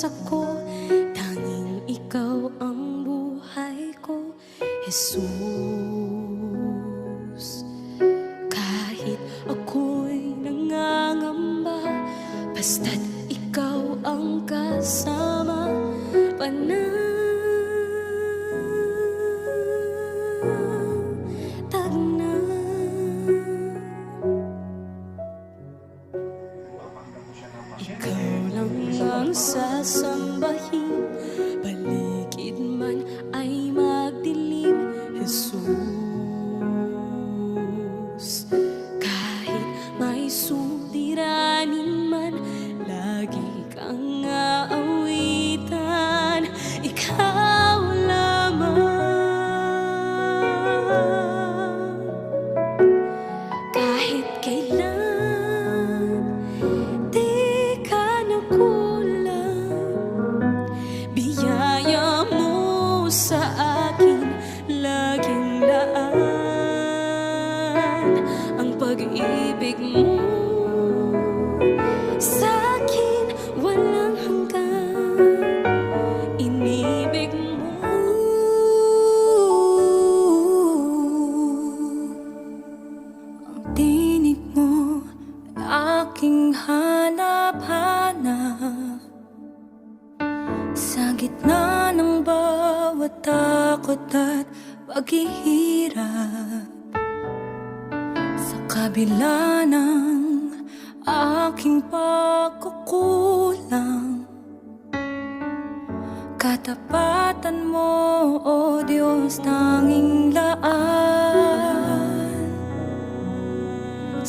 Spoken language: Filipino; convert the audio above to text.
ako, tanging ikaw ang buhay ko, Jesus. Kahit ako'y nangangamba, basta't ikaw ang kasama, panatag na. Ikaw lang ang sasambahin, paligid man ay magdilim, Jesus. Kahit may suliranin man, lagi kang aawitan, ikaw lamang. Kahit kailan di ka nakulang, biyaya mo sa akin laging laan. Ang pag-ibig mo sa akin walang hanggan, inibig mo. Ang tinig mo ay aking hanap-hanap, sa gitna ng bawat takot at paghihirap. Sa kabila ng aking pagkukulang, katapatan mo, O Diyos, tanging